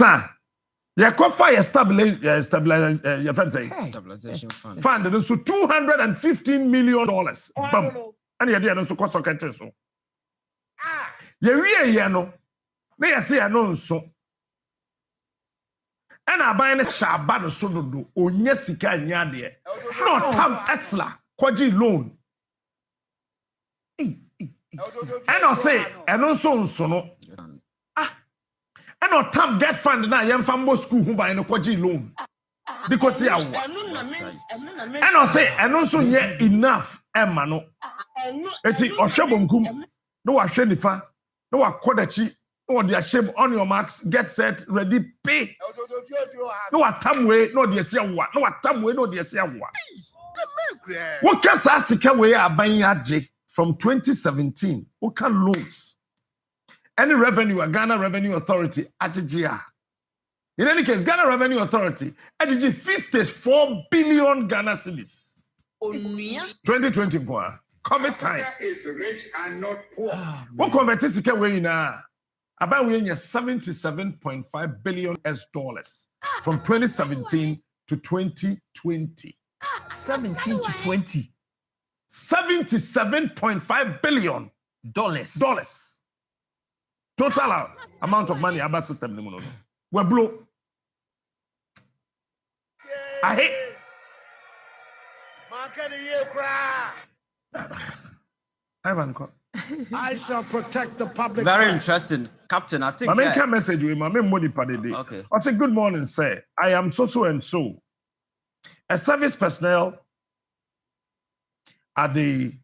Ansa. You could fire stabilization. Your friend say stabilization fund. Fund so $215 million. Bam. And you didn't so cost of catches. So, you no. May I say I know so. And I buy a shaban so do onye sika nyade. No tam esla kwaji loan. And I say and also no. And no tam debt fund na yam fambo school who buy no kwaji loan. Because ya wa. And I say and also ye enough emma no. Eti ohwebonkum no wa hwe nifa no wa kodachi. No, they are shame on your marks, get set, ready, pay. No, a time way, no, dear, see what. No, a time way, no, dear, see what. What can Sassika way are buying from 2017? Who can lose any revenue? A Ghana Revenue Authority, AGGA. In any case, Ghana Revenue Authority, AGG 54 billion Ghana cedis. 2021, COVID time. Is rich and not poor. What convert is the way now? About we $77.5 billion from 2017 to 2020. 17 to 20. $77.5 billion. Total amount of money about system. We're blue. I hate. I shall protect the public. Very interesting, Captain. I think. I make a message with my money per day. Okay. I say good morning, sir. I am so and so. A service personnel at the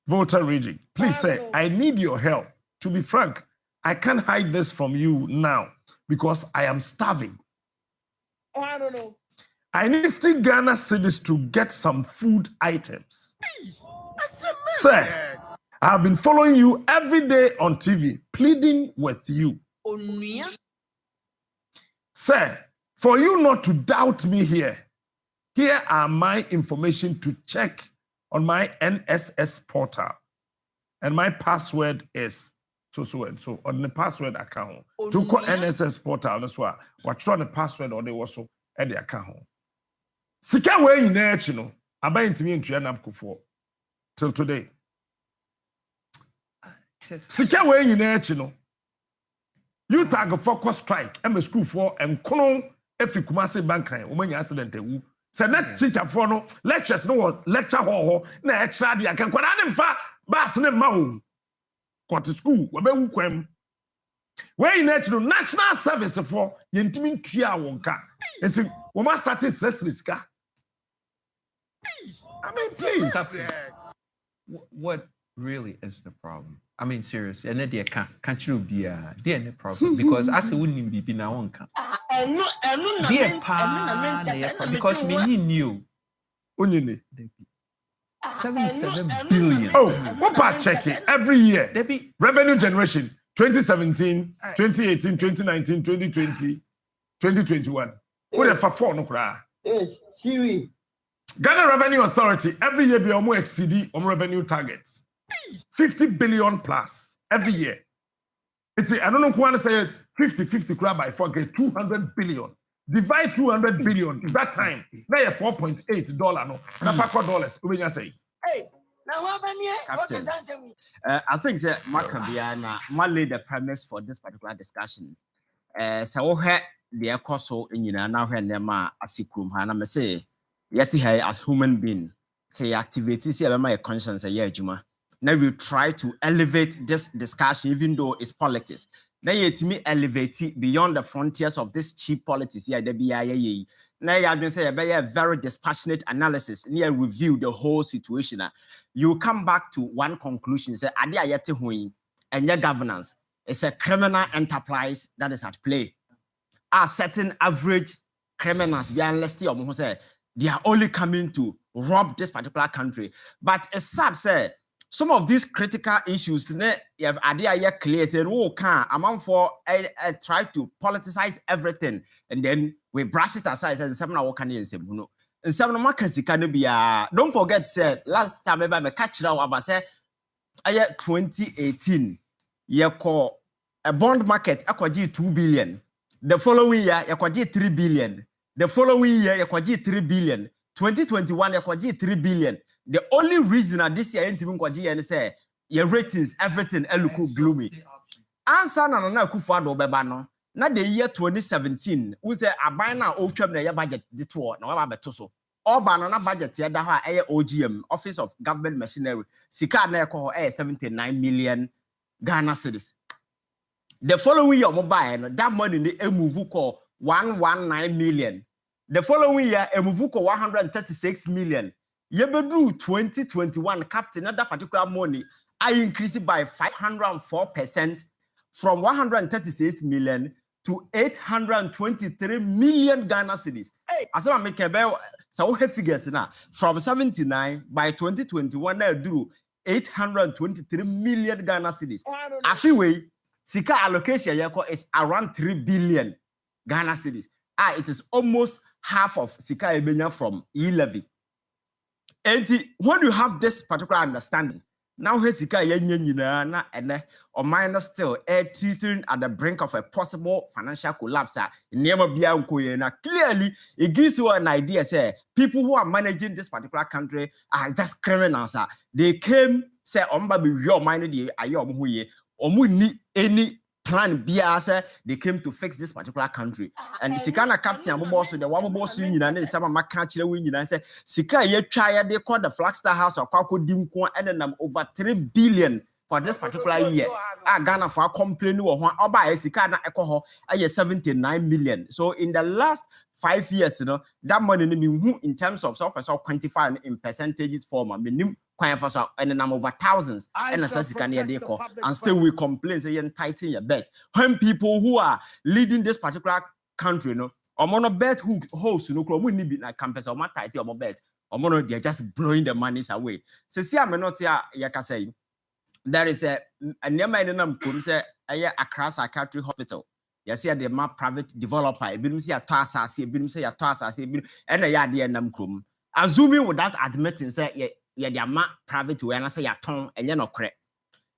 voter region. Please, sir, I need your help. To be frank, I can't hide this from you now because I am starving. Oh, I don't know. I need 50 Ghana cedis to get some food items. Sir, I have been following you every day on TV, pleading with you. Sir, for you not to doubt me here are my information to check on my NSS portal. And my password is so and so on the password account. To call NSS portal, that's why we're trying the password or they also at the account. Sika way in there, you know, I buy into me into an for till today. Sika way in there, you know. You tag a focus strike, I'm a school for and kono if you kumase bank when you accident. Say net teacher for no lectures no lecture hall na extra dia kan kwada ne mfa bas ne ma wo kwate school we be wukwam we national service for yentimi ntua wonka enti we must start this ka. I mean, please. What really is the problem? I mean, seriously, and then can't you be a problem? Because I say wouldn't be now on camp. Because me knew 77 billion. Oh, what part check it every year? Revenue generation 2017, 2018, 2019, 2020, 2021. What if for no cry? Ghana Revenue Authority every year be almost exceed revenue targets. 50 billion plus every year. It's I don't know who want to say 50 crab by 4 get 200 billion. Divide 200 billion that time. Now $4.8 no. Dollars. What you say? Hey, now what Captain, I think that Macabiana laid the premise for this particular discussion. So the coso in now when them asikrum hana me say yet as human being say activity see my conscience a year juma. Now we try to elevate this discussion, even though it's politics. Now yet me elevate it beyond the frontiers of this cheap politics. Yeah, the BIA. Now you have been saying a very dispassionate analysis. Near review the whole situation. You come back to one conclusion: say adia yet and your governance is a criminal enterprise that is at play. A certain average criminals, they are only coming to rob this particular country. But it's sad, say. Some of these critical issues, you have idea clear, saying, "Oh, can amount for try to politicize everything," and then we brush it aside. And some now can you say, "No," and some of can be don't forget, said last time I catch now about say, 2018, you call a bond market, I 2 billion. The following year, you 3 billion. The following year, you 3 billion. 2021, you 3 billion. The only reason that this year, you say your ratings, everything, look gloomy. Answer na Akufo-Addo beba no. Na the year 2017, we say abana otwam na your budget the tour na wa beto so. Oba na budget ya da ho OGM, Office of Government Machinery. Sika na ekọ 79 million Ghana cedis. The following year mobile that money they move call 119 million. The following year move call 136 million. Yebedu 2021 captain that particular money I increased by 504% from 136 million to 823 million Ghana cedis. Hey, as I make a so figures now from 79 by 2021 now do 823 million Ghana cedis. Afiwe Sika allocation is around 3 billion Ghana cedis. It is almost half of Sika Ebenya from e-levy. And when you have this particular understanding, now here Sika Yenya and or minus still teetering at the brink of a possible financial collapse. Clearly, it gives you an idea. Say people who are managing this particular country are just criminals. They came say be your mind the any plan they came to fix this particular country. And Sikana captain also the one boss union and some catch win and say Sika ye try they call the Flagstaff House or Kwako Dimko and then over 3 billion for this particular year. Ghana for complain or buy Sikana alcohol 79 million. So in the last 5 years, that money in terms of quantifying in percentages form and the number over thousands and still we complain say you tighten your bet when people who are leading this particular country or bet who host we need like campus or tight or bet or they're just blowing the monies away. So see I'm not here say there is a near my name say Accra Psychiatric Hospital. You see the map private developer ebinim say atwa ebinim say atwa ebinim and ya de nam krom assuming without admitting say the private way and I say your tongue and you're not correct.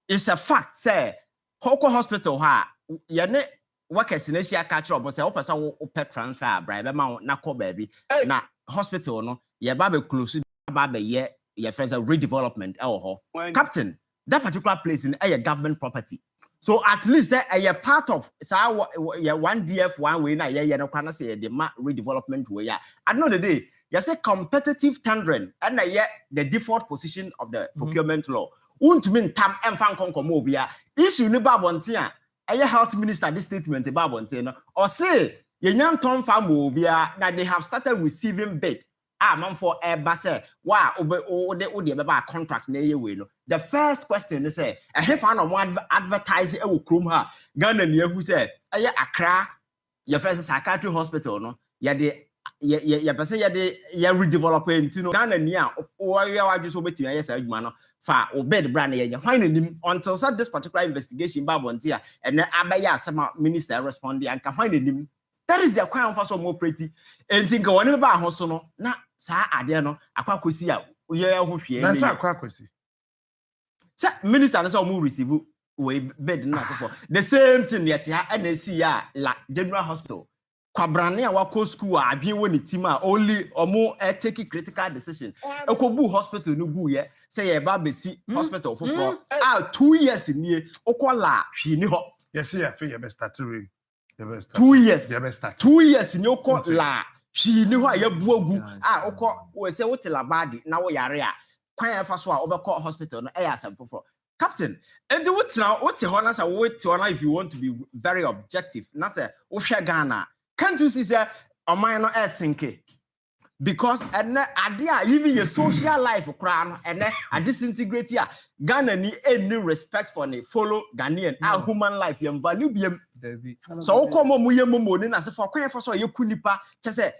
It's a fact, say Hoko Hospital you're not workers in Asia catch up, but say person pet transfer, bribe amount na call baby. Na hospital no, your baby close baby your friends a redevelopment Captain, that particular place in a government property. So at least a part of one DF one way na no can say the redevelopment way. At the end of the day, you say competitive tendering and the default position of the procurement law. Won't mean tam enfan konkomobia. Issue ni babontia. Health minister this statement babontia or say yenyan ton famobia that they have started receiving bid. Man for a basse, wow, a contract near way. The first question is say, I have found one advertising a krum her Ghana near who said, Accra, your first psychiatric hospital, no, ya redevelopment, Ghana near, or you are just waiting, yes, man, far or bed brand, you're finding him until this particular investigation, Babontia, and then Abaya, some minister responding and can find him. That is the crown for some more pretty. And think of whatever about Hosono. Na sa adeno, Aquacosia, we That's a quackwisi. Minister, and so more receive way bed for the same thing yet. NSC la General Hospital. Quabrania Wako School, I be when it team only or more taking critical decision. A Kobu Hospital, no boo, say a baby hospital for 2 years in year. Okola, she knew. Yes, I feel your best tattoo. 2 years. 2 years in your court la. She knew why you bogu. We say what la body now we are. Quite fast over court hospital no air some for captain. And what's now what's the honors I wait to honor if you want to be very objective. Now say Ghana. Can't you see say a minor sinking? Because and idea even your social life crown and a disintegrate here. Ghana need any respect for ne follow Ghanaian our human life and value them. So come on we money as for quite for so you kunipa say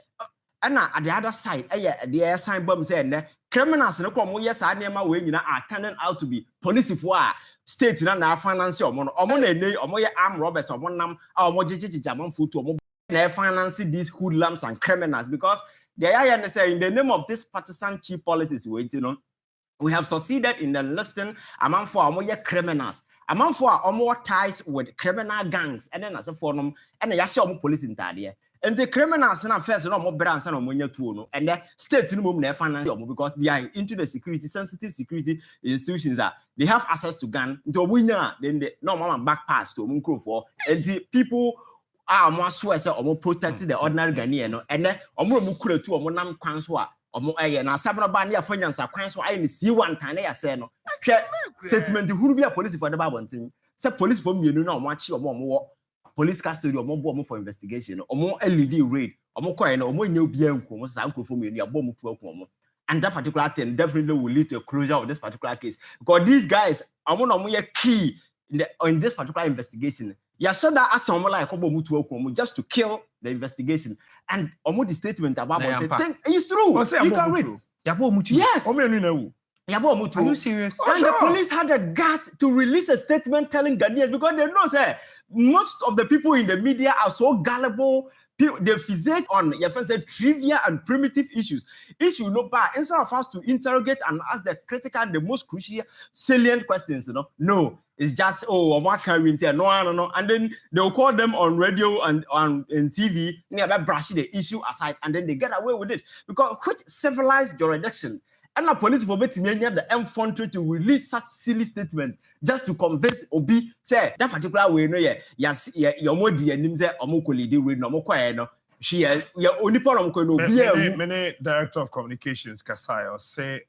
and at the other side the air sign bomb say criminals no come yes anema we are turning out to be police for state na finance omo armed robbers omo nam omo jijijamon foot omo finance these hoodlums and criminals because they are say in the name of this partisan cheap politics we have succeeded in the listing among for criminals A man for more ties with criminal gangs, and then as a form, and a yasham police in Tadia. And the criminals and affairs no more brands and ammonia too, and the state in room their financial because they are into the security, sensitive security institutions that they have access to gun into a winner, then the no mama back pass to Munko for and the people are more swear or more protected the ordinary Ghanaian, and then or more mukura to a monam kwanswa or more and a sabra bandia finance are kwanswa I see one time I say no statement who be a police for the Bible thing. Say police from you know watch or more. Police custody or more for investigation or more LED raid or more coin or more new bianco for me near bomb to a and that particular thing definitely will lead to a closure of this particular case because these guys are one of my key in this particular investigation. You said that as someone like just to kill the investigation and almost the statement about it it's true. You can read. Yes. Are you serious? And the police had a gut to release a statement telling Ghanaians because they know, sir, most of the people in the media are so gullible. They fixate on trivia and primitive issues. Issue no bar. Instead of us to interrogate and ask the critical, the most crucial, salient questions, no, it's just what can we tell? No, and then they'll call them on radio and on TV, nearby brushing the issue aside, and then they get away with it because which civilized jurisdiction. And the police for betting the M-Fund to release such silly statement just to convince Obi say that particular way no yes your modi and say omukoli di read no mokwa she ya only problem ko no many director of communications Kasai say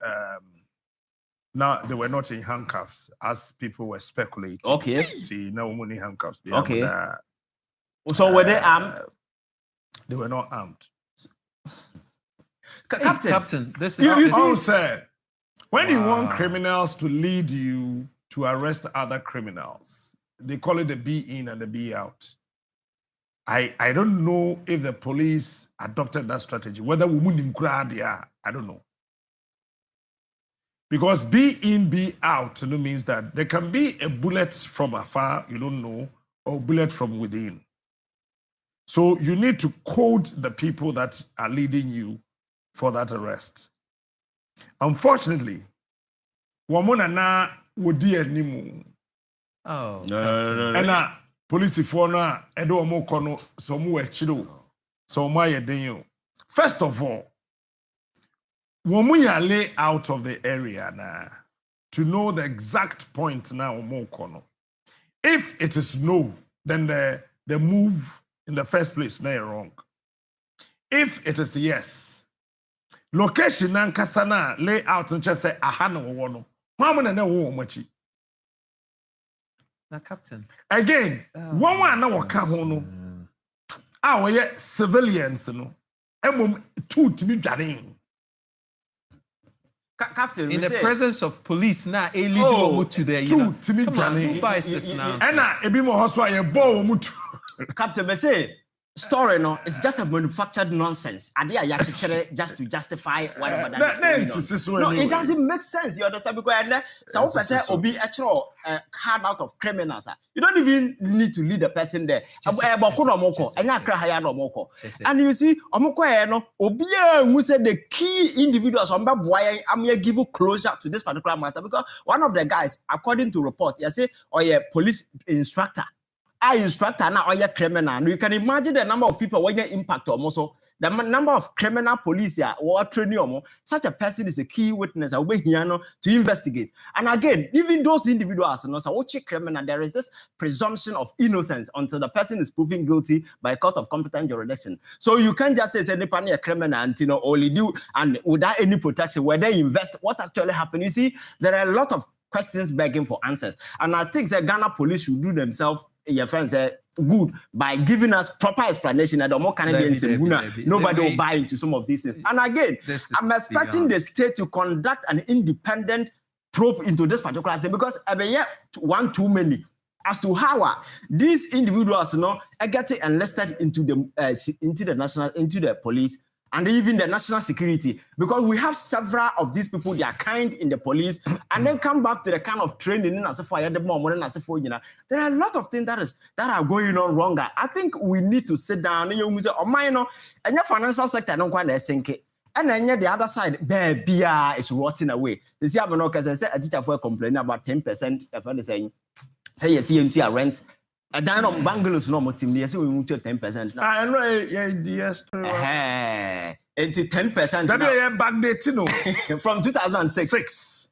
now they were not in handcuffs as people were speculating. Okay. See, no money handcuffs. Okay. So were they armed? They were not armed. Captain, this you is said when you want criminals to lead you to arrest other criminals, they call it the be in and the be out. I don't know if the police adopted that strategy, whether women I don't know. Because be in, be out means that there can be a bullet from afar, you don't know, or bullet from within. So you need to code the people that are leading you for that arrest. Unfortunately, wamona na wodi animu. Oh. No. And police for na edo omo kono so mu echiro. So ma yeden. First of all, womu ya lay out of the area na to know the exact point na omo kono. If it is no, then the move in the first place na wrong. If it is yes, location na nkasa na layout nche say aha na wo no. Hwa na wo machi. Na captain. Again, one na waka ho no. We civilians no. Emom two timi dwane. Captain, in the presence of police na lead you to there, you know. Timi dwane. Who buys this now? And ebi mo ho so aye bo mu tu. Captain, me say story no, it's just a manufactured nonsense. Idea just to justify whatever that is going on. No, it doesn't make sense. You understand? Because some person will be actually hard out of criminals. You don't even need to lead the person there. And you see, who said the key individuals I'm here give you closure to this particular matter because one of the guys, according to report, you say, police instructor. Instructor now or criminal. And you can imagine the number of people when you impact also the number of criminal police here or training such a person is a key witness away here to investigate. And again, even those individuals criminal, there is this presumption of innocence until the person is proven guilty by a court of competent jurisdiction. So you can't just say any a criminal and only do and without any protection where they invest what actually happened. You see, there are a lot of questions begging for answers. And I think the Ghana police should do themselves your friends said good by giving us proper explanation that the more Canadians nobody will buy into some of these things. And again, I'm expecting the state to conduct an independent probe into this particular thing because one too many as to how these individuals are getting enlisted into the police and even the national security, because we have several of these people, they are kind in the police, and then come back to the kind of training. There are a lot of things that are going on wrong. I think we need to sit down and you say, and your financial sector don't quite sink it. And then the other side, baby, is rotting away. You see, I'm not because I said a teacher for complaining about 10% of saying say yes into a rent a down on bungalows no more team yes we move to 10%. I know yes Into 10% that way back date no from 2006. 6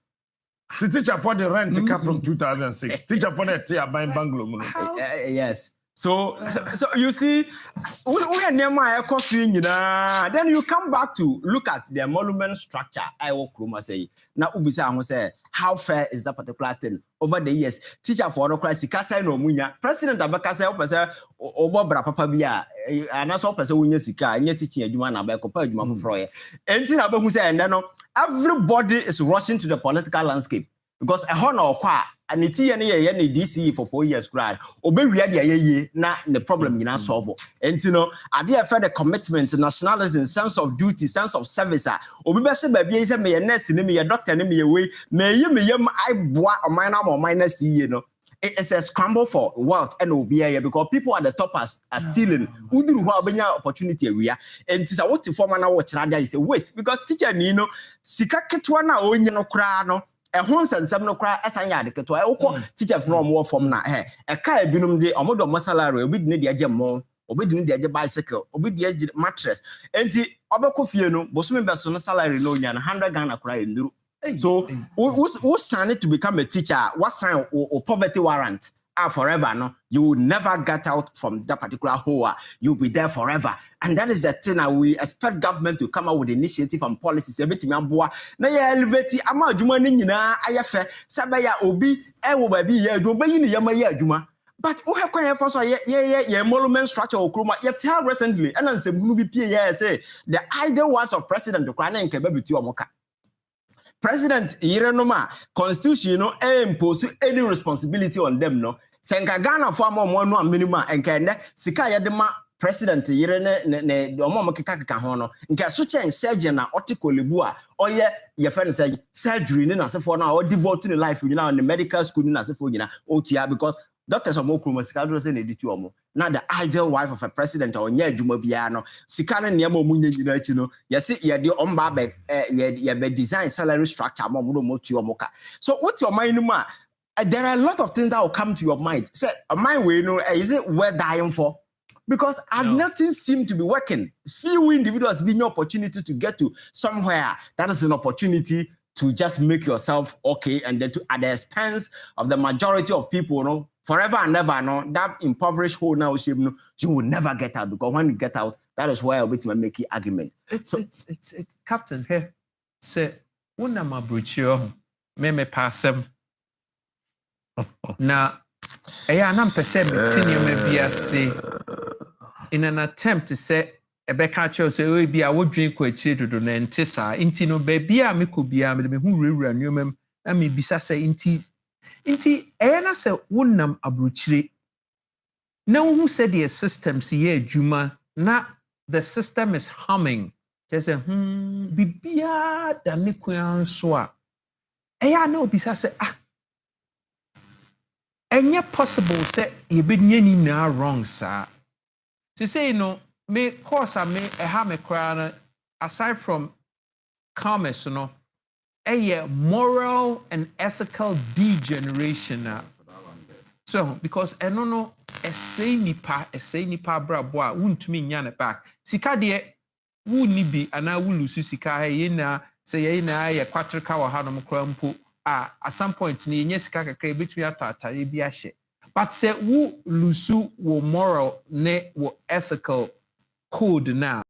to teacher for the rent come from 2006 teacher for the tea buying bungalow yes. So you see, we are near my coffee, then you come back to look at the emolument structure. I will say now Ubisa say how fair is that particular thing over the years. Teacher for no crisis, Kasa no munya. President Abakasa opesa Obra Papa Bia, and that's all person when sika, and yet teaching a Jumana by Copa Juma Froye. And Tina Bamusa and then everybody is rushing to the political landscape because a honor or qua. And it's here any DC for 4 years, grad. Obey ready, na the problem in our solve. And I dare further commitment, nationalism, sense of duty, sense of service. Obi best baby is a me a nurse, me a doctor, me away. May you I boy or minor or minus, It's a scramble for wealth and OBA because people at the top are stealing. Who do have any opportunity area? And it's a what to form an watch rather is a waste because teacher Nino, Sika Ketwana or no crano. A horns and some no cry as I had a teacher from war from na a car binum de omodo masalary, obid need the more, obid need the bicycle, obid the mattress. And the Obacofiano, Bosumi Basson salary no yan 100 Ghana cry in the so who signed to become a teacher, what sign or poverty warrant? Forever, no, you will never get out from that particular hole. You'll be there forever, and that is the thing that we expect government to come out with initiative and policies. Everything amboa. Na ya elevate ama adwuma ni nyina ayafe. Sabaya obi ewo baby ye adwuma yi ni yama ye adwuma. But we have quite for so ye emolument structure okroma. Ye tell recently, and nsem hunu bi pie ye say the ideal wives of president to kwana nke baby tu omoka. President Irenoma constitution no impose any responsibility on them no senka Ghana for more no minimum enka sika yedema president Irene ne omo keka ho no nka so chen surgeon na article lebu a oye ye friend say surgery ni na sefo na o devote to the life you know in the medical school ni na sefo nyina otia because doctors of Mokroma sika do say na editu omo na the ideal wife of a president or nya adwuma bia no sika na ne omo nyina achi no yesi ye de omba be ye be design salary structure mo mo tu omoka. So what's your mind ma there are a lot of things that will come to your mind. Say my way no is it worth dying for? Because nothing seems to be working. Few individuals being your opportunity to get to somewhere that is an opportunity to just make yourself okay and then to at the expense of the majority of people, you know, forever and ever, no, that impoverished hole now, you will never get out because when you get out, that is where I'll be to make the argument. It's Captain here. Say, when I'm a butcher, me pass them. Now, I am percent in an attempt to say, a becker say, oh, be I would drink with children and tessa, intino baby, I could be a me who rerun you, and me bisa say inti ena se wonnam abrochire na who said the system see adwuma na the system is humming just say bibia da ne kwan so a eya na obisa say enye possible say ye be nyani na wrong sir to say you know me course I me ha me kra aside from commerce no a moral and ethical degeneration. So, because I don't know, a say nipa brabo, wouldn't mean yana back. Sika de wouldn't be, and I will lose Sika yena, say yena, a quatrica or hanum crumpo. At some point, ni Sika crave between a tata, biashe. But say, woo lusu wo moral, ne wo ethical code now.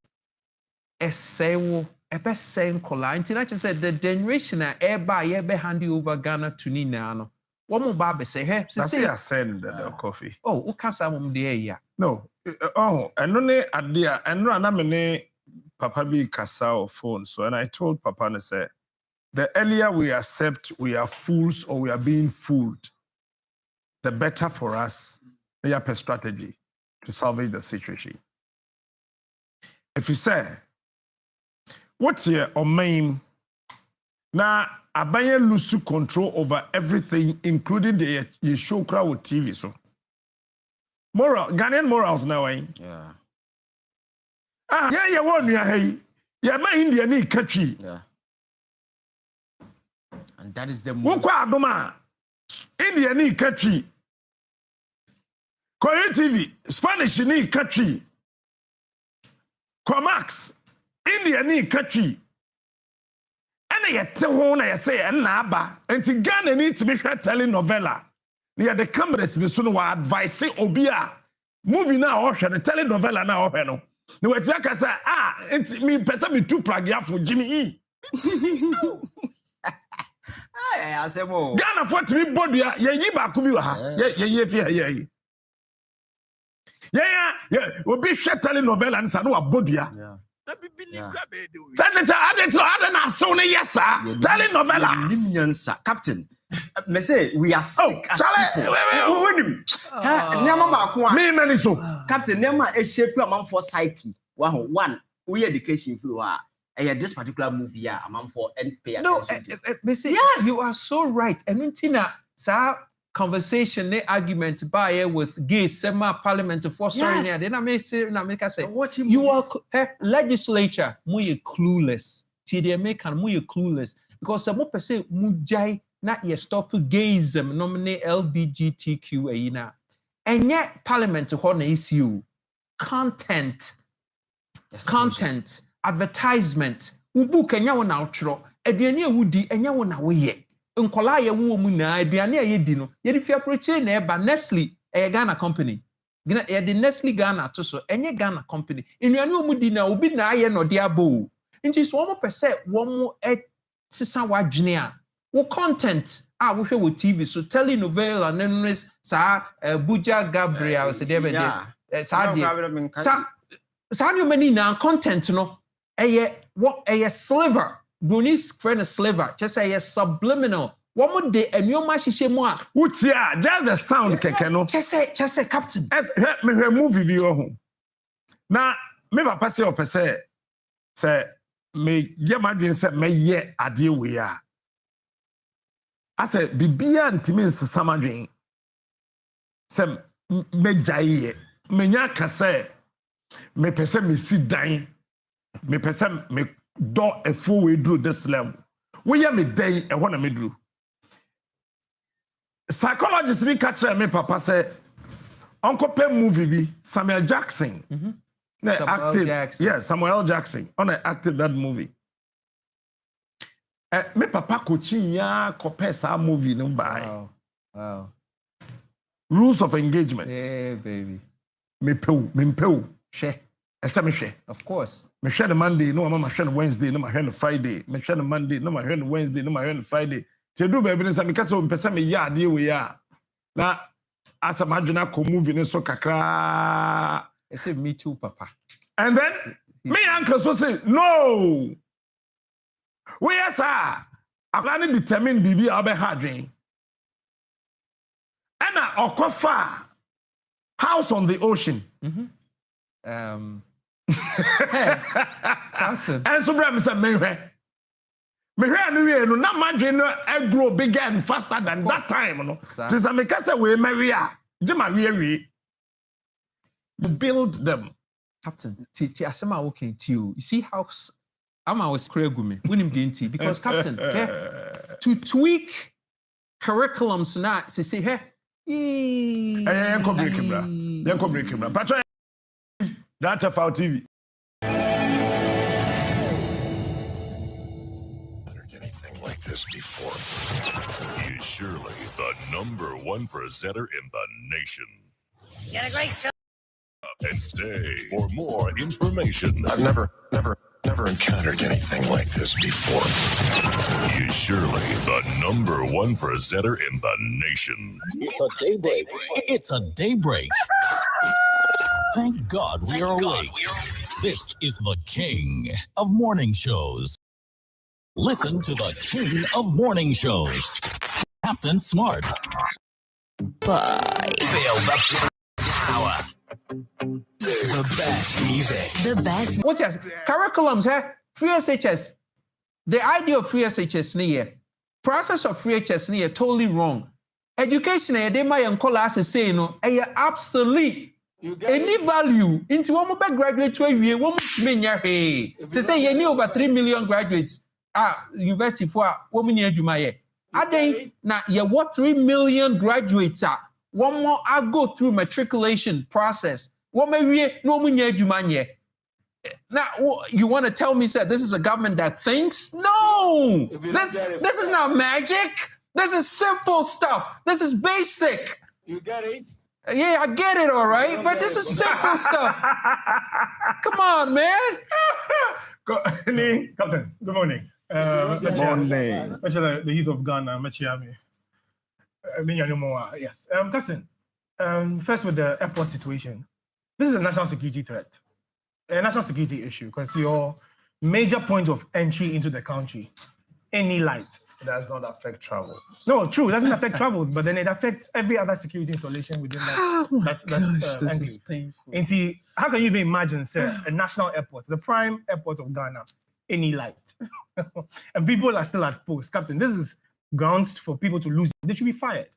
A say wo. A best saying collar. Until I just said the generation by hand over Ghana to Nina. One more baby say, hey, say I send the coffee. Oh, who can't say yeah. No, oh, and only idea, and no, Papa be Casa phone. So, and I told Papa and said, the earlier we accept we are fools or we are being fooled, the better for us. We have a strategy to salvage the situation. If you say, what's here on main? Now, Abaya lose control over everything, including the show crowd with TV. So, moral, Ghanaian morals now, eh? Yeah. Yeah, one, hey. Yeah, my Indian country. Yeah. And that is the most. Indian country. Korean TV, Spanish ni country. Comax, India ni country. And I yet ho na say and naba. And to Ghana need to be telenovela. Near the cameras the soon wa advice say obia. Movie now or the telenovela now or no. No what you say and me person me too pragia for Jimmy E. I say mo. Ghana for to be body ye back bi wa ha. Ye fear ye. Yeah. Obi share telenovela and say no abodua. Yeah. Telenovela. Captain, me say we are sick. Charlie, me so. Captain, nema a shape your man for psyche. One, we education flow. This particular movie, a man for and pay attention. No, yes, you are so right. And untina, sir. Conversation, ne argument by with gay semi parliament for sorry. Then I may say, you are legislature, more clueless. TD American, more clueless because some people say mujai not yet stop gayism, nominate LGBTQ. And yet, parliament to hold an issue, content, advertisement, ubu Kenya one outro, ediania woody, and yawana way. Nkola ye wo mu na aduane a ye di no ye fi approach na e ba Nestle e Ghana company gina ye di Nestle Ghana to so enye Ghana company enuane o mu di na obi na aye no de abo nti so wo pese wo mu sisa wadwene a wo content a wo hwe wo TV so telenovela nenes sa Buja Gabriel se de be de sa de sa no mani na content no eye what eye sliver Bruni's friend is sliver, just say a subliminal. What would the enyoma shishe mo? Utia, just the sound kekeno. Just say, Captain. As me movie be home. Now, me papa say or say me ye madwin say me ye ade we a. I say bibia ntimi nsesa madwin. Say me jaye me nya ka say me pese me si dan. Me pese me do a full way through this level. We are me day and what I me do. Psychologists be catch me papa say Uncle Pen movie be Samuel Jackson. Samuel L. Jackson on acted that movie. Me papa coaching ya compare sa movie no buy. Wow. Rules of engagement. Yeah, baby. Me peu. Share. Of course. Me share the Monday, no mama share the Wednesday, no my share the Friday. Me share the Monday, no my share the Wednesday, no my share the Friday. Te do baby nsa me kaso mpesa me ya ade we ya. Na asa madwena ko movie ne so kakra. I say me too, papa. And then me uncle so say no. We yes sir. Akla ne determine bibi a obe ha dwen. Ana okofa house on the ocean. Hey, Captain. And so Bram said, me no na madwin no grow bigger and faster than that time no. Since I make say we marry we you build them. Captain, asema okay to you. You see how I'm always crazy me. Because Captain, to tweak curriculums now, say hey. Yanko break him. Patro Onua TV. Anything like this before. He is surely the #1 presenter in the nation. Get a great job. And stay for more information. I've never encountered anything like this before. He is surely the #1 presenter in the nation. It's a daybreak. Thank God we are awake. This is the king of morning shows. Listen to the king of morning shows, Captain Smart. Bye. Feel the power. The best music. The best. What is curriculums? Free SHS. The idea of free SHS near process of free SHS near totally wrong. Education they might call us say no. Absolute. Any value into one more graduate we won't mean to say you over 3 million graduates university for women year jumaye. Are they now you what 3 million graduates are one more, I'll go through matriculation process. What maybe no munye. Now you want to tell me, sir, this is a government that thinks? No, this is not magic. This is simple stuff. This is basic. You get it? Yeah, I get it, all right, but this is simple stuff. Come on, man. Captain, good morning. Good morning. The youth of Ghana, yes. Captain, first with the airport situation, this is a national security threat, a national security issue, because your major point of entry into the country, any light. It does not affect travel. No, true, it doesn't affect travels, but then it affects every other security installation within that This is painful. And see, how can you even imagine, say, a national airport, the prime airport of Ghana, any light, and people are still at post. Captain, this is grounds for people to lose. They should be fired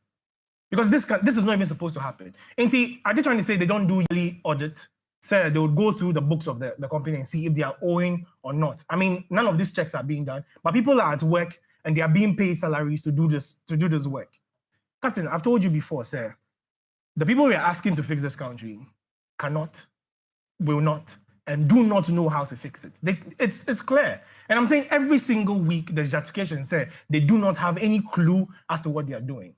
because this is not even supposed to happen. And see, are they trying to say they don't do yearly audit? Say they would go through the books of the company and see if they are owing or not. I mean, none of these checks are being done, but people are at work and they are being paid salaries to do this work. Captain, I've told you before, sir, the people we are asking to fix this country cannot, will not, and do not know how to fix it. It's clear. And I'm saying every single week, the justification says they do not have any clue as to what they are doing.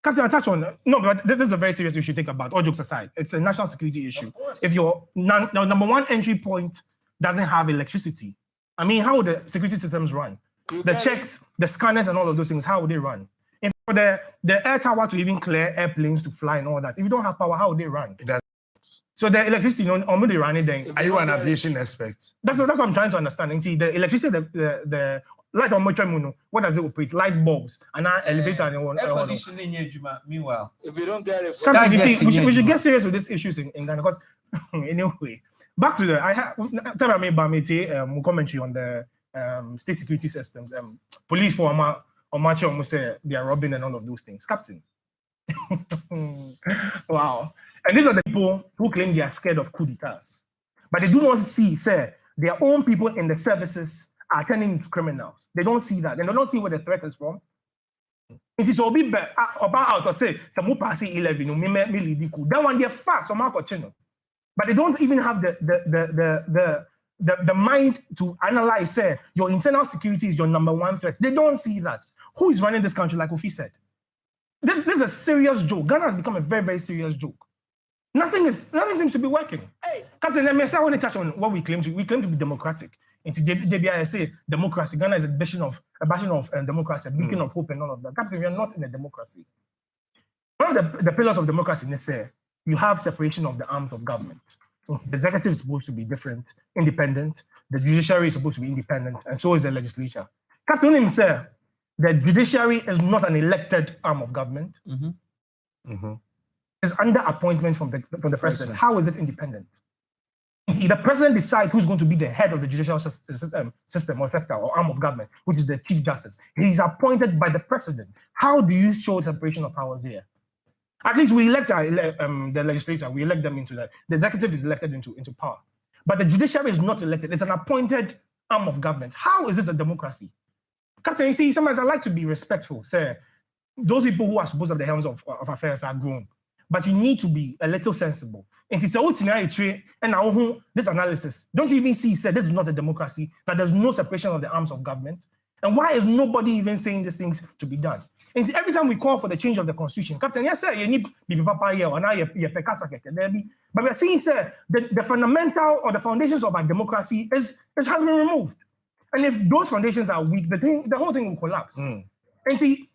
Captain, I touch on, no, but this is a very serious issue to think about, all jokes aside. It's a national security issue. If your number one entry point doesn't have electricity, I mean, how would the security systems run? The checks, the scanners, and all of those things, how would they run? If for the air tower to even clear airplanes to fly and all that, if you don't have power, how would they run? So the electricity, or they run it then. Are you an aviation expert? That's what I'm trying to understand. And see, the electricity, the light on motor, what does it operate? Light bulbs and an elevator and all. Air conditioning, meanwhile. If you don't get it, we should get serious with these issues in Ghana because anyway, back to the commentary on the state security systems, police for Omachi almost say they are robbing and all of those things. Captain. Wow. And these are the people who claim they are scared of coup d'etats. But they do not see, say, their own people in the services are turning into criminals. They don't see that. They don't see where the threat is from. It is about out or say, some pass 11, that one they're facts on Marco Chino. But they don't even have the mind to analyze, say, your internal security is your number one threat. They don't see that. Who is running this country, like Ofi said? This is a serious joke. Ghana has become a very, very serious joke. Nothing seems to be working. Hey, Captain, I want to touch on what we claim to be democratic. And today, I say democracy. Ghana is a bastion of democracy, a beacon of hope and all of that. Captain, we are not in a democracy. One of the pillars of democracy is say you have separation of the arms of government. The executive is supposed to be different, independent. The judiciary is supposed to be independent, and so is the legislature. Captain himself, the judiciary is not an elected arm of government. It's under appointment from the president. How is it independent? The president decides who's going to be the head of the judicial system or sector or arm of government, which is the chief justice. He's appointed by the president. How do you show separation of powers here? At least we elect the legislature. We elect them into that. The executive is elected into power. But the judiciary is not elected. It's an appointed arm of government. How is this a democracy? Captain, you see, sometimes I like to be respectful. Say, those people who are supposed to have the helms of affairs are grown. But you need to be a little sensible. And it's and now this analysis. Don't you even see, say, this is not a democracy, that there's no separation of the arms of government? And why is nobody even saying these things to be done? And see, every time we call for the change of the constitution, Captain, yes, sir, you need papa here, or now but we are saying, sir, the fundamental or the foundations of our democracy has been removed. And if those foundations are weak, the whole thing will collapse. And see,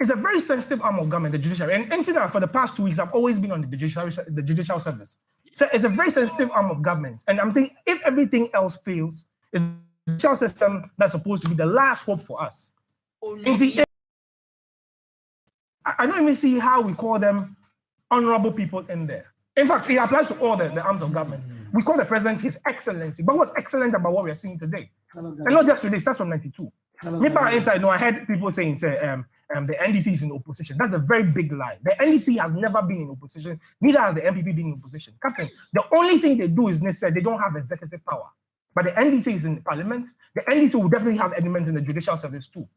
it's a very sensitive arm of government, the judiciary. And see that for the past 2 weeks, I've always been on the judicial service. So it's a very sensitive arm of government. And I'm saying if everything else fails, it's the judicial system that's supposed to be the last hope for us. And see, I don't even see how we call them honorable people in there. In fact, it applies to all the arms of government. We call the president His Excellency. But what's excellent about what we are seeing today? And not just today, it starts from 92. I heard people saying, the NDC is in opposition. That's a very big lie. The NDC has never been in opposition, neither has the MPP been in opposition. Captain, the only thing they do is they don't have executive power. But the NDC is in parliament. The NDC will definitely have elements in the judicial service too.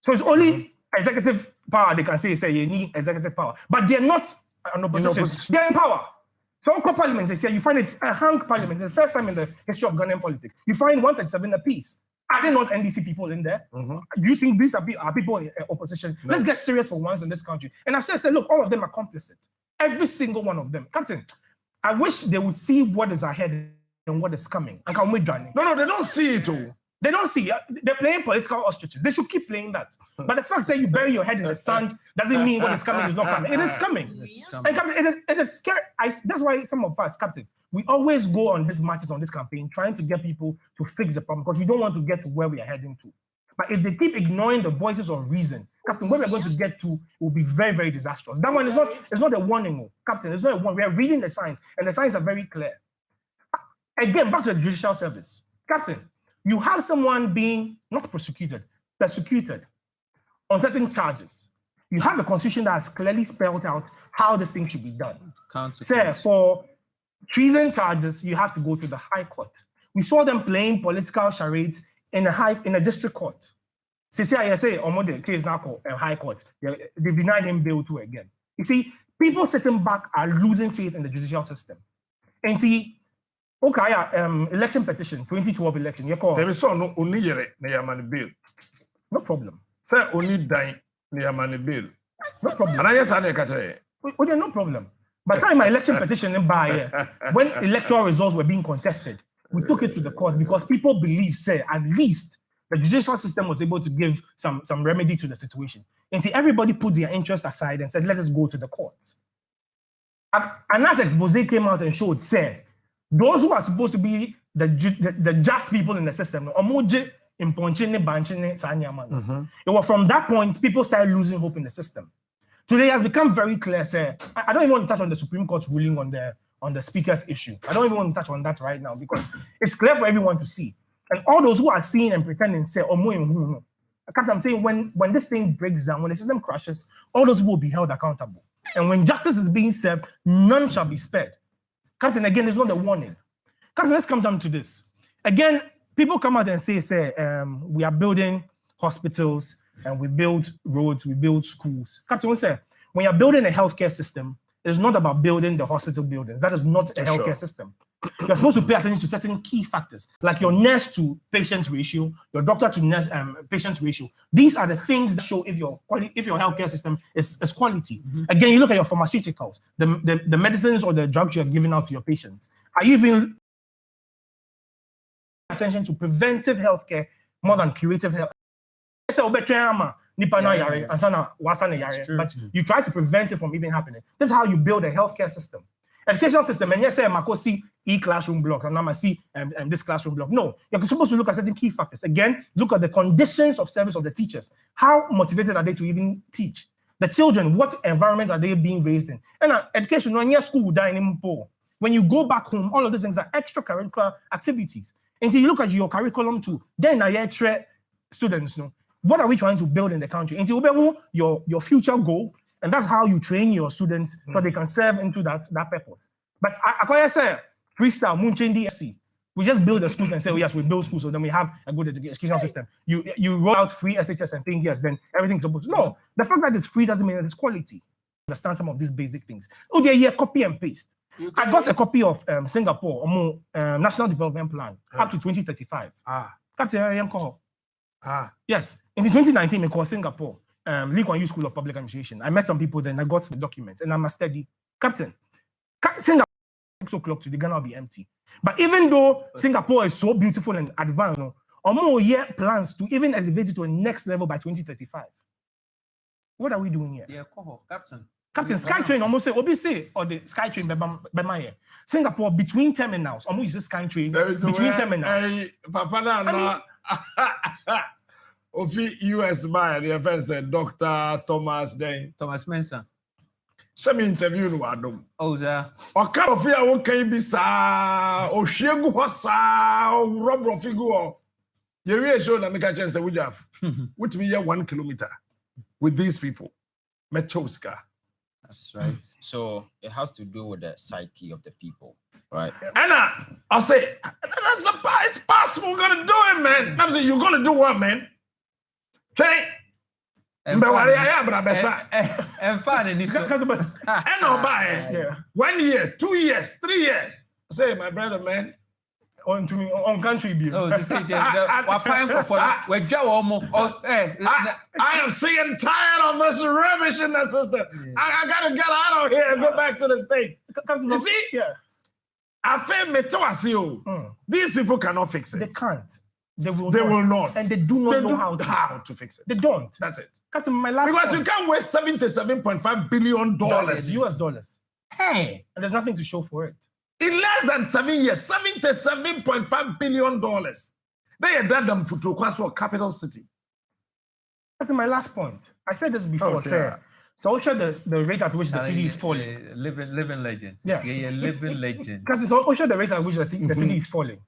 So it's only executive power they can say you need executive power. But they're not an opposition. They're in power. So all parliaments, they say, you find it's a hung parliament. It's the first time in the history of Ghanaian politics. You find 137 apiece. Are there not NDC people in there? Do you think these are people in opposition? No. Let's get serious for once in this country. And I've said, look, all of them are complicit. Every single one of them. Captain, I wish they would see what is ahead and what is coming. And can we done? No, they don't see it all. They don't see it. They're playing political ostriches. They should keep playing that. But the fact that you bury your head in the sand doesn't mean what is coming is not coming. It is coming. And Captain, it is scary. That's why some of us, Captain, we always go on these marches, on this campaign, trying to get people to fix the problem because we don't want to get to where we are heading to. But if they keep ignoring the voices of reason, Captain, where we're going to get to will be very, very disastrous. That one is not a warning, Captain. It's not a warning. We are reading the signs, and the signs are very clear. Again, back to the judicial service. Captain, you have someone being not persecuted on certain charges. You have a constitution that has clearly spelled out how this thing should be done. Say, for treason charges, you have to go to the High Court. We saw them playing political charades in a district court. CCISA, Omode, case now called High Court. They denied him bail too again. You see, people sitting back are losing faith in the judicial system. And see, okay, election petition, 2012 election. You call. There is no only yere na yamani bill. No problem. Say only dying na yamani bill. No problem. And I yes, I nekate. Okay, no problem. By the time my election petition in by when electoral results were being contested, we took it to the court because people believe, say, at least the judicial system was able to give some remedy to the situation. And see, everybody put their interest aside and said, let us go to the courts. And as expose came out and showed, say, those who are supposed to be the just people in the system, it was from that point, people started losing hope in the system. Today has become very clear, say, I don't even want to touch on the Supreme Court's ruling on the speaker's issue. I don't even want to touch on that right now because it's clear for everyone to see. And all those who are seeing and pretending say, I'm saying when this thing breaks down, when the system crashes, all those people will be held accountable. And when justice is being served, none shall be spared. Captain, again, there's not a warning. Captain, let's come down to this. Again, people come out and say, we are building hospitals and we build roads, we build schools. Captain, when you're building a healthcare system, it's not about building the hospital buildings. That is not a healthcare system. You're supposed to pay attention to certain key factors, like your nurse to patient ratio, your doctor to nurse patient ratio. These are the things that show if your healthcare system is quality. Again, you look at your pharmaceuticals, the medicines or the drugs you're giving out to your patients. Are you even attention to preventive healthcare more than curative health? But you try to prevent it from even happening. This is how you build a healthcare system. Educational system, and yes, I see e-classroom block, and I see this classroom block. No, you're supposed to look at certain key factors. Again, look at the conditions of service of the teachers. How motivated are they to even teach? The children, what environment are they being raised in? And education, when you're school, when you go back home, all of these things are extracurricular activities. And so you look at your curriculum too. Then students, what are we trying to build in the country? And so your future goal, and that's how you train your students so they can serve into that purpose. But I say, freestyle, Moonchain DFC, we just build the schools and say, oh yes, we build schools, so then we have a good educational system. You roll out free SHS and think, yes, then everything's supposed to. No, the fact that it's free doesn't mean that it's quality. Understand some of these basic things. Oh, yeah, copy and paste. I got a copy of Singapore National Development Plan up to 2035. Yes, in 2019, we called Singapore Lee Kuan Yew School of Public Administration. I met some people then. I got the document, and I'm a steady captain. Singapore 6 o'clock today, Ghana will be empty. But even though Singapore is so beautiful and advanced, Omo yet plans to even elevate it to a next level by 2035. What are we doing here? Yeah, Captain. Captain, SkyTrain almost say, obviously, or the SkyTrain, Bema Singapore, between terminals, almost uses SkyTrain between terminals. Papa, Ofi US man, the friend said Dr. Thomas Mensa. Some interview no adom. Oh, sir. O ka ofi a won kan bi sa, o hwegu ho sa, o robro figu. You really show na make a chance we have. Which me here 1 kilometer with these people. Mechoska. That's right. So it has to do with the psyche of the people, right? Anna, I'll say, it's possible. We're going to do it, man. I'm saying, you're going to do what, man? Okay? Mbewari aya brabesa. And fun and so. And no buy. 1 year, 2 years, 3 years. Say my brother man. On country view. Oh, they say we're paying for we're I am sick and tired of this rubbish in the system. I gotta get out of here and go back to the States. You see? Yeah. I feel me to us you. These people cannot fix it. They can't. They will not. And they do not know how to fix it. They don't. That's it. Captain, my last because point. you can't waste $77.5 billion. US dollars. Hey. And there's nothing to show for it. In less than 7 years, $77.5 billion. They had done them to a capital city. Captain, my last point. I said this before. So I'll show the rate at which the city is falling. Living legends. Yeah, living legends. Because it's also the rate at which the city is falling.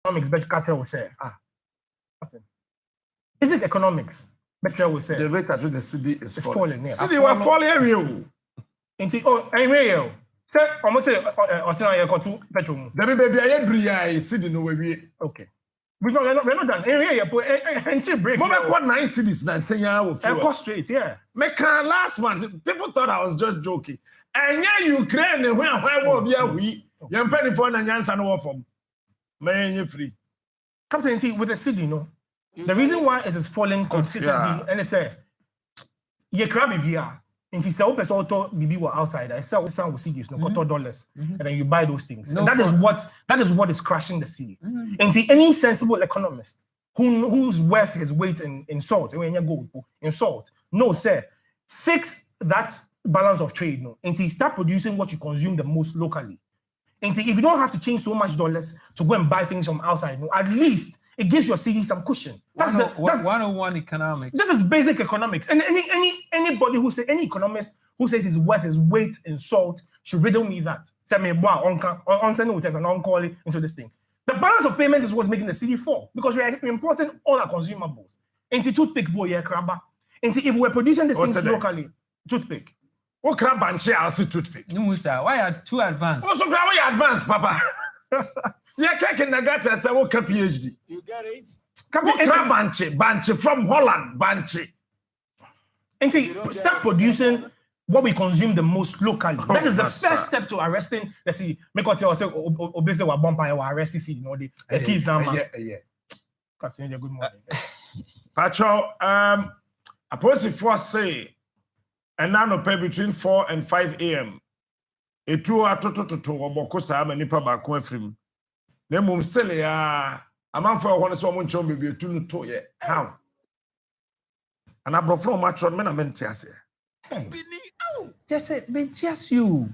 Economics, but Carter will say. Is it economics? Better will say. The rate at which the city is falling. Yeah. City was falling area. Anyway, say, I'm going to say, petrol. Baby, city no way. Okay. We're not done. Area, and break. Mama got 9 cities now saying I will cost straight, yeah. Make last month, people thought I was just joking. And yeah, Ukraine, where will be a we? You're penny for an answer no from. May you free. Come to see with the city, the reason why it is falling consistently, and it's a ye crab BBR. If you sell person auto BB were outside, I sell some cities, $4, and then you buy those things. And that is what is crashing the city. And see any sensible economist whose worth his weight in salt, when you go in salt, no, sir, fix that balance of trade, and see start producing what you consume the most locally. And see, if you don't have to change so much dollars to go and buy things from outside, at least it gives your city some cushion. That's 101 economics. This is basic economics. And anybody who say any economist who says his worth is weight in salt should riddle me that. Say me on sending with text and on calling into this thing. The balance of payments is what's making the city fall because we are importing all our consumables. Into toothpick boy, yeah, crabba. Into if we're producing these things locally, toothpick. What crab and chair? I'll see toothpick. No, sir. Why are too advanced? Also, why are advanced, Papa? Yeah, taking the gutter as I work a PhD. You get it? Banche from Holland, Banche. And see, start producing what we consume the most locally. That is the first step to arresting. Let's see, make us say, obviously, we're bumping our arrest, the keys now, man. Yeah. Continue, good morning. Pacho, I suppose if I say, and now no pay between 4 and 5 a.m. A 2 hour to Bokosa, and Nipa Bakwefrim. Then mum still a man for one so much on baby to no to how. And I brought from much on men and mentias here. Just say mentias you.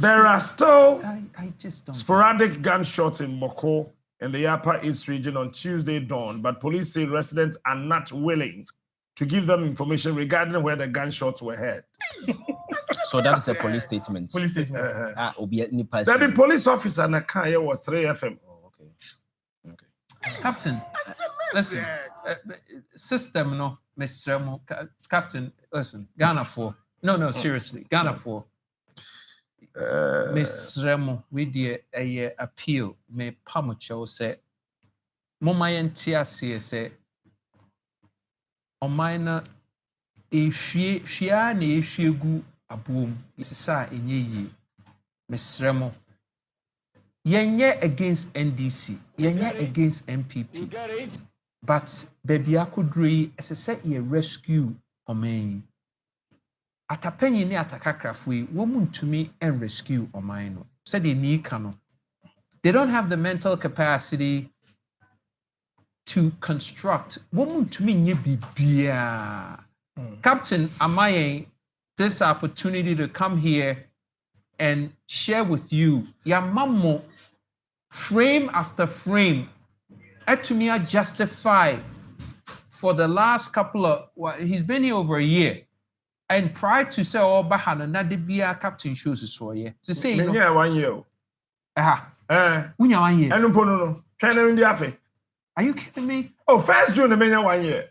There are still I just don't sporadic gunshots in Boko in the Upper East region on Tuesday dawn, but police say residents are not willing to give them information regarding where the gunshots were heard. So that is a police statement. Police statement. The police officer na car here was 3 FM. Oh, okay. Captain, listen. System no, Mr. Captain, listen. Ghana for. No, seriously. Ghana for. Miss Remo, we did a appeal. Me pamucho say. Moma yentiasi say. Omaina efia na efiegu abom isisa enye yi mesremo yenye against NDC yenye against MPP but baby akudri esese ye rescue oman atapanyi ne atakakrafo womuntumi and rescue oman no said they need kano they don't have the mental capacity to construct woman to me bibia. Captain, am I this opportunity to come here and share with you your mammo frame after frame to me I justify for the last couple of he's been here over a year and prior to say bahana na de bia captain shows so yeah to say you know 1 year unya 1 year enu pono no try na ndi afe. Are you kidding me? Oh, 1st June, the mania 1 year.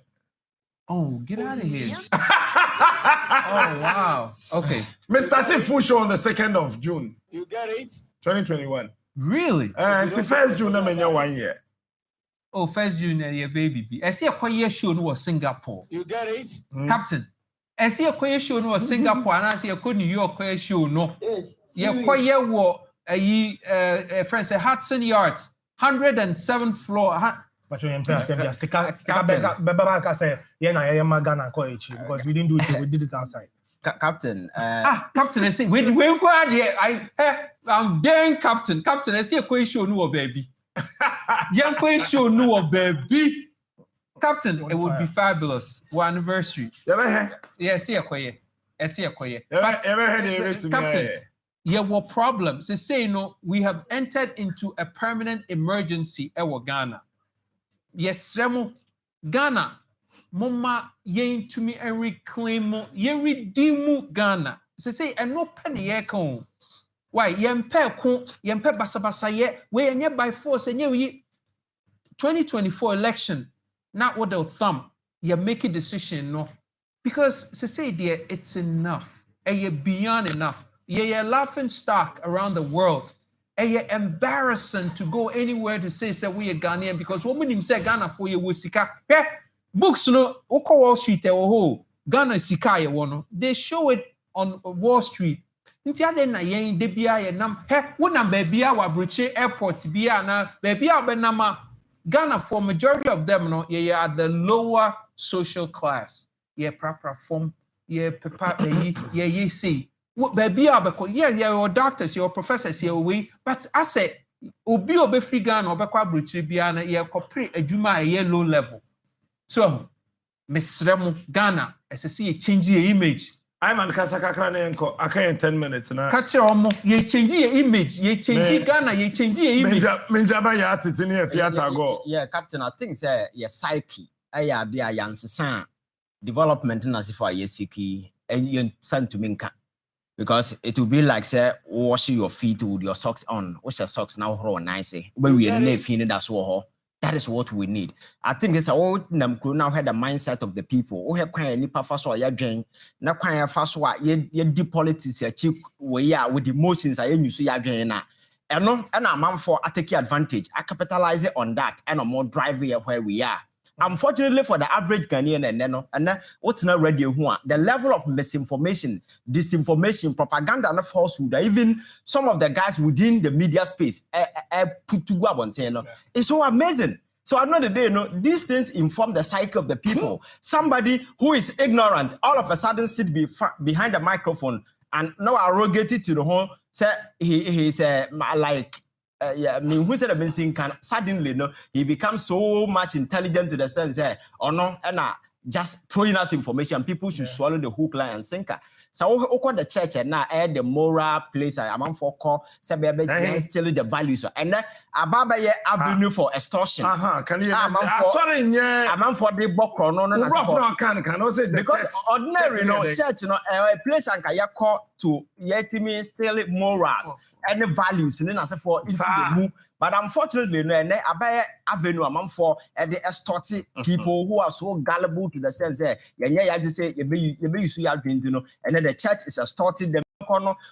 Oh, get out of here. Oh, wow. Okay. Mr. T full show on the 2nd of June. You get it? 2021. Really? And the 1st June, the mania 1 year. Oh, first junior, your baby. I see a quiet show no Singapore. You get it? Captain. I see a quiet show no Singapore, and I see a good New York quiet show no. Yeah, quiet war. Friends, Hudson Yards, 107th floor. But you because we didn't do it, we did it outside. Captain. Captain, I say, wait, I'm daring Captain. Captain, I see a quiet show no baby. Young quiet show no baby. Captain, it would be fabulous. One anniversary. Yeah, I see a quiet. I see a quiet. But Captain. Yeah, what problems? They say, we have entered into a permanent emergency in Ghana. Yes, Remo, Ghana, Mama, yen to me and reclaim, ye redeem Ghana. They say, and no penny yekon. Why, yempe basabasa ye, we and by force, and ye 2024 election, not with the thumb, you make a decision, no. Because they say, dear, it's enough, and you're beyond enough. You're laughing stock around the world. And you're embarrassing to go anywhere to say we are Ghanaian because woman him say Ghana for you with Sika. Yeah, books no Oko Wall Street Ghana Sika ye wono. They show it on Wall Street. Nti ade na yen de bia ye nam. He wo nam ba bia wa Broche airport bia na ba bia be nama Ghana for majority of them no ye are the lower social class. Ye proper form ye papa ye say baby, your doctors, your professors, your way. But I say, obi free Ghana or Bekwa Bruchibiana, your corporate a Juma a low level. So, Miss Remo Ghana, as I see a change your image. I'm on Kasaka I can't 10 minutes now. Catch your mo, ye change your image, ye change Ghana, ye change your image. Minjaba ya titini a fiata go. Yeah, Captain, I think your psyche, dear Yansa development in as if I yesiki and you send to Minka. Because it will be like, say, washing your feet with your socks on. Wash your socks now, nice. But we are that's what. That is what we need. I think it's all now had the mindset of the people. We have quite any fast or gain. Now quite fast what ye deep politics we are with emotions. I you see again now. And no, and a man for I take advantage. I capitalize it on that and a more drive here where we are. Unfortunately for the average Ghanaian and what's not ready the level of misinformation, disinformation, propaganda and falsehood, even some of the guys within the media space put to go on it's so amazing. So at the end of the day, these things inform the psyche of the people. Somebody who is ignorant all of a sudden sit behind the microphone and now arrogated to the whole say he's like I mean, who said a missing can suddenly he becomes so much intelligent to the extent say, or no, and just throwing out information. People should swallow the hook, line, and sinker. So, the church and now add the moral place. I'm on for call, still the values, and then Ababa avenue for extortion. Can you? I'm for the book no. Because ordinary, church, a place and kaya call to yetimi still morals and the values, and then as for into the move. But unfortunately, Abaya Avenue among for the extorted people who are so gullible to the sense that you say you be see and then the church is extorting them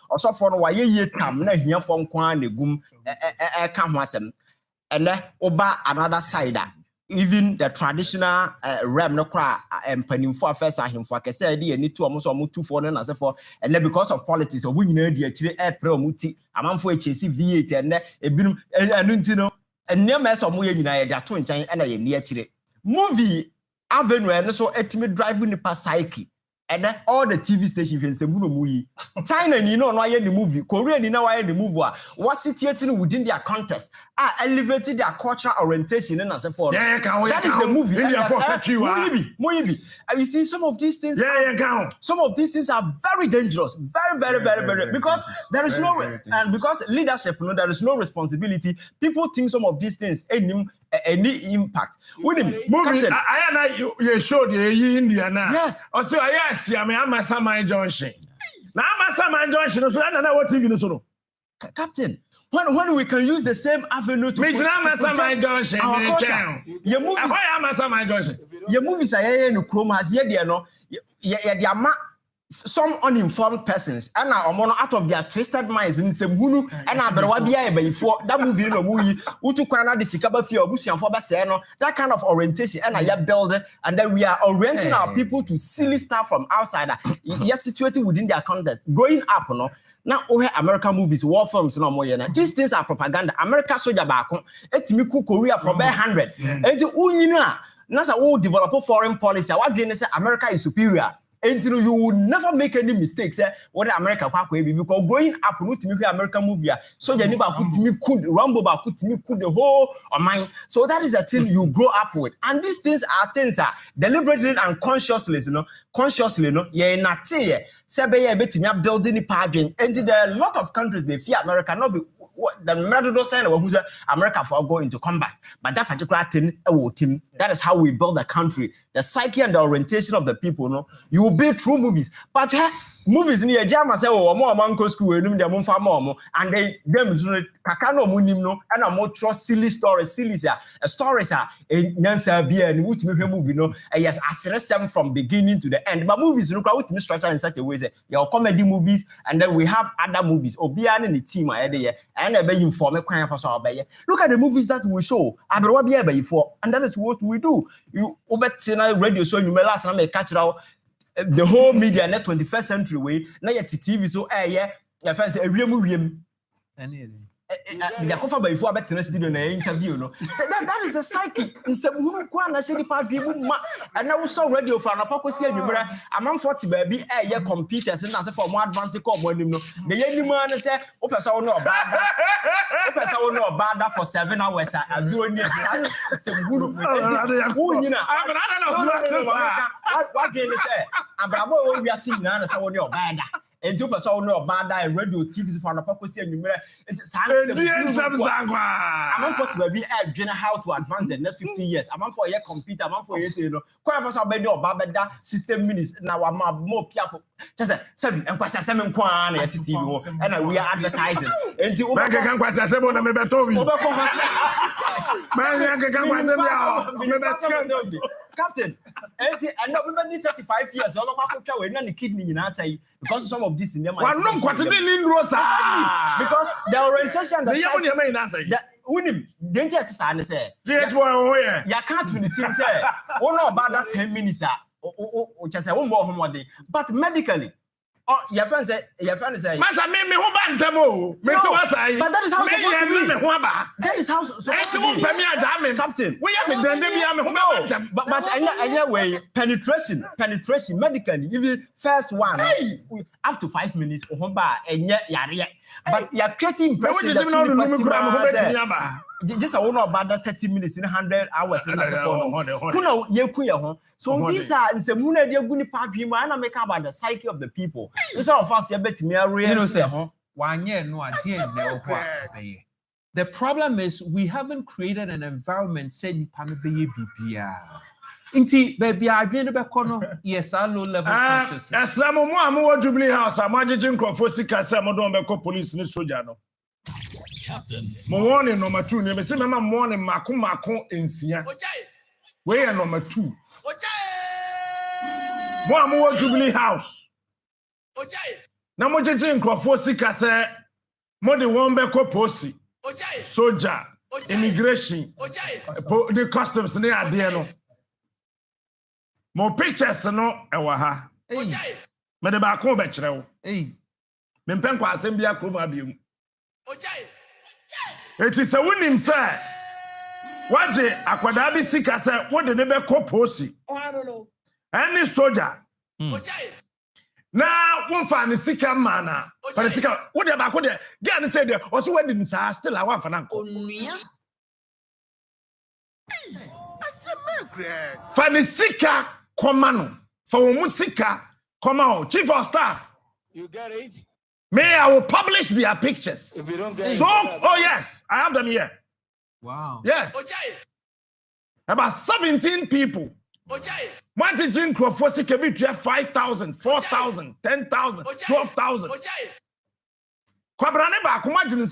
also for why ye come na here from kwan negum and then oba another side. Even the traditional realm no cry and penning for first him for I said need to almost 2 4 and as for and then because of politics or we need the actually air promuti a man for HC V8 and a bin and near mess of Muya United, their twin chain and a near Chile. Movie Avenue and so ultimate driving the psyche. And then all the TV stations in Muyi. China, no any movie. Korea, any movie. What situating within their context are elevated their cultural orientation and as a for that is the movie. Moyibi. And you see some of these things. Some of these things are very dangerous. Very because there is and because leadership, there is no responsibility. People think some of these things any impact. With him, movie. You showed you India now. Yes. Also, I'm a Samai Junction. Now I'm a Samai Junction. So I don't know what TV is. Captain, when we can use the same avenue to Samai Junction. Our culture. Your movies. Why am I Samai Junction? Your movies are no chrome has yet no. some uninformed persons and out of their twisted minds in some hunu and that movie no movie utu kwana de sikaba fi obusuanfo ba say no that kind of orientation and I build and then we are orienting our people to silly stuff from outside yes situated within their context growing up no now American movies war films no more na these things are propaganda America soldier back etimi ku Korea for 100 enti unyina na sa wo develop foreign policy what be say America is superior. And you will never make any mistakes. What America because growing up, no to American movie. So you never put me could Rambo put me could the whole of mine. So that is a thing you grow up with. And these things are deliberately and consciously, consciously, yeah, not say building the parking. And there are a lot of countries they fear America not be the Meradodo sign who's America for going into combat. But that particular thing, that is how we build the country. The psyche and the orientation of the people, you will build through movies. But movies near Jama say, oh, more manco school, and they them kakano munimno, and a more trust silly stories, stories are in Nansa Bia and which movie, yes, I them from beginning to the end. But movies look out to structure in such a way, your comedy movies, and then we have other movies, Obian and the team, and I be informed for so look at the movies that we show, and that is what we do. You radio show you may last time catch it out. The whole media in the 21st century way, now yet TV so your fans a real Yakofa by before about the studio interview, no. That is the psyche. In some woman, shady party, and I was so radio for an apocalypse. A man 40 baby, computers and as for more advanced call when you know. The young man said, Opus, I know about that for 7 hours. I do it. What can you say? Abramo, we are seeing now, so you're bad. And two person know about that radio TV for an apocalypse and you I'm for to be how to advance the next 50 years. I'm for a computer, I'm for years, quite for somebody about that system minutes. Now I'm more careful. Just 7 and question 7 kwan at TV and we are advertising. And to can question 7 and maybe told me. Captain, and not 35 years, all of Africa were not the kidney in our say because some of this in them. Because the orientation that Unim didn't yet say, you can't to the team say, oh no, about that 10 minutes, just a one more homework, but medically. Oh, your friend say, Massa made me but that is how that is how Captain. We have but anyway, penetration medically, even first one up to 5 minutes and yet, but you're creating impression that just I know about that 30 minutes in 100 hours in the so these are in the moon idea guni papi man make about the psyche of the people. This are of us bet me the problem is we haven't created an environment say ni pan be bibia. Inti baby I dream be kono yes I low level consciousness. Islam mo amu Jubilee House amagege nkrofo sika say mo don be ko police ni soldier no. Morning number 2 ne be say mama morning mako ensia. We are number 2. Mo amu Jubilee House. Na mo jeje nkrofo sika say mo de won be ko posi. Soldier, immigration, the customs ne ade no. Mo pictures no ewa ha. Me de ba ko be kire wo. Me mpem kwa asem bia krom abiem. Eti se wonim se waje akwada bi sika se wo de be ko posi. I don't know. Any soldier. Now, one fan is sick man. For the sick, what the back? What the guy said there? Also, when didn't say still I want for now. Fanisika Komano for Musika Komao, Chief of Staff. You get it? May I will publish their pictures. If you don't get so, it, oh yes, I have them here. Wow. Yes. About 17 people. One teaching Crawford can be 5,000, 4,000, 10,000, 12,000. Kwabrane ba kumajin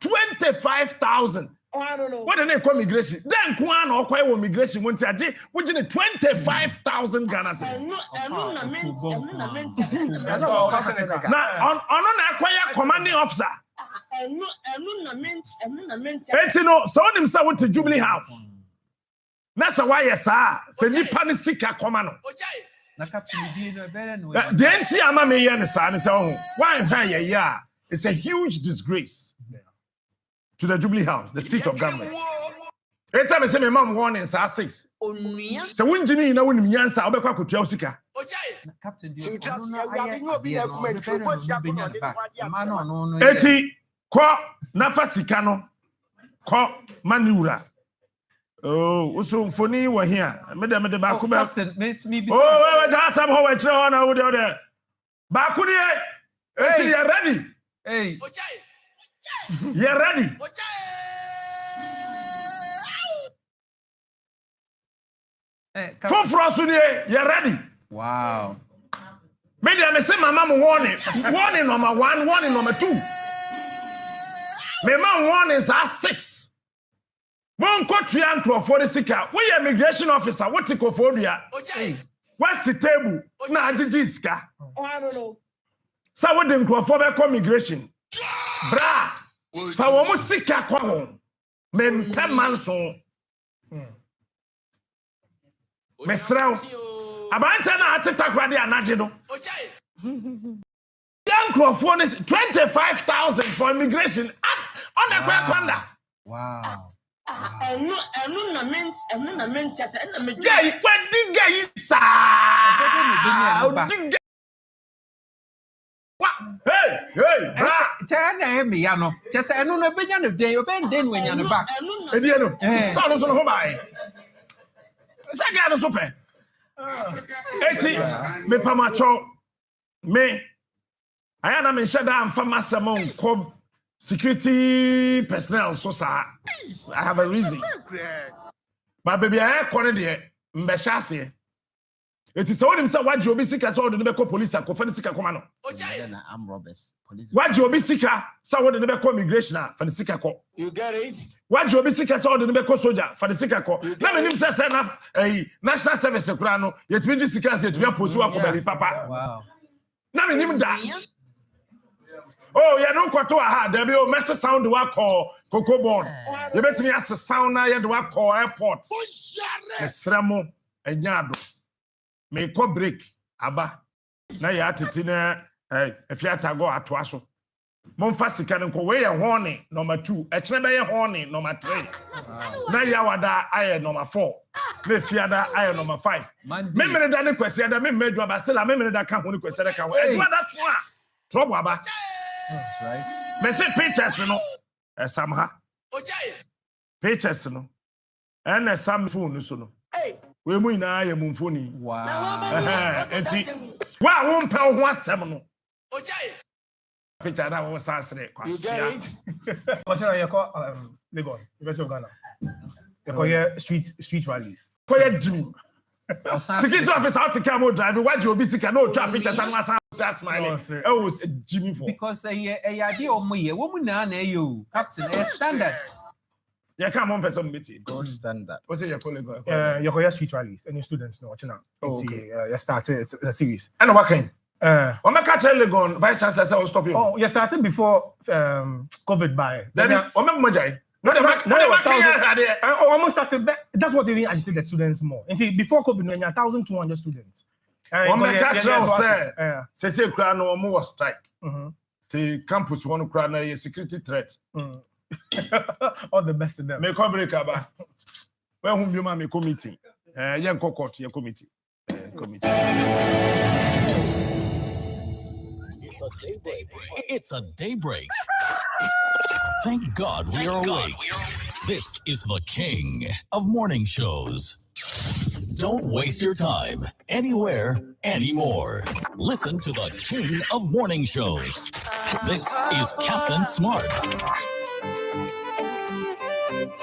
25,000 I don't know. What the name call migration? Then Kwan or Kwai migration went to Aji, which is 25,000 Ghana cedis. Now, on acquire commanding officer. So him say with the Jubilee House. That's why yes, sir. Feni panisika commando. Na captain di no better no. The NC ama me yen sir, say why yeah. It's a huge disgrace to the Jubilee House, the seat of government. Every time I say my mom warning sir 6. So when Jimmy na won nyansa obekwa kotua sika. Captain di no. Eti ko nafa sika no. Ko maniura. Oh, so phony were here. Me de ba ku be. Captain, miss me. Oh, wait, that's some how we try on over there. Ba ku die. Eti you ready? Hey. You ready? For Frosun, you ready? Wow. Maybe I say my mom warning. Warning number 1, warning number 2. My mom warning is 6. One country and for the sika. We immigration officer. What to go for you? What's the table? Na ajijiska. I don't know. So what them for immigration? Bra. For one sika kwa men per manson. Mesrao. Abanta na ateta kwade anaje no. Young Crawford is 25,000 for immigration on the Kwanda. Wow. Guy, what did guy sa? Hey, tell me, Yano. Just I know no benya of day, open then when you're back. Ediano. Sound on home by. Sagano super. Eti, me pamacho, me. I am in Shada and Famasamon, Cobb. Security personnel, so sir, I have a reason. But baby, I cornered here, Mbeshasi. It is all himself what you be sick as all the Nebeko police and Kofanisika Commando. I'm robbers. What you be sicker, so what the Nebeko immigration for the Sika Co. You get it? What you be sick as all the Nebeko soldier for the Sika Co. Let me say enough a national service Kurano, yet we just sick as yet we are Posua Papa. Wow. Now, me even that. Oh, yeah, no quarter ha. There be a message sound the call Coco Born. You bet me as a sound now, you call airport. Esramo and Yado. May co break Abba. Now you had to dinner if you had to go at Wasso. Monfasi can go away a horny, number 2. A chemay horny, number 3. Now you are that iron number 4. Me fiada iron number 5. Memory that question that made you, but still a memory that can't only question. That's one. Trouble Abba. Right. Me say pictures no somehow. Pictures no. And some phone so no. We mu ina ya mu phone. Wow. Enti wa won pe ho asem no. Picture na wo sansre kwasia. What's your call? Lagos, University of Ghana. You call here street rallies. Ko ya Jimmy. Security officer out to come drive. Why you be sick? No trap pictures and was smiling. Oh, was Jimmy for. Because a idea of me, a woman na you, Captain, a standard. You come on person meeting. Gold standard. What's your colleague? You call here street rallies and your students know watching now. You started it's a series. And what kind? When I catch Legon, Vice Chancellor said, I'll stop you. Oh, you started before COVID by. Then, Majai. Almost started. That's what really agitated the students more. Until before COVID, when you had 1,200 students. When I catch say crowd no more strike. The campus one crowd a security threat. All the best of them. Make a break about. Well, whom you mammy committee? Young court, your committee. It's a daybreak. Thank God we are awake. This is the king of morning shows. Don't waste your time anywhere anymore. Listen to the king of morning shows. This is Captain Smart.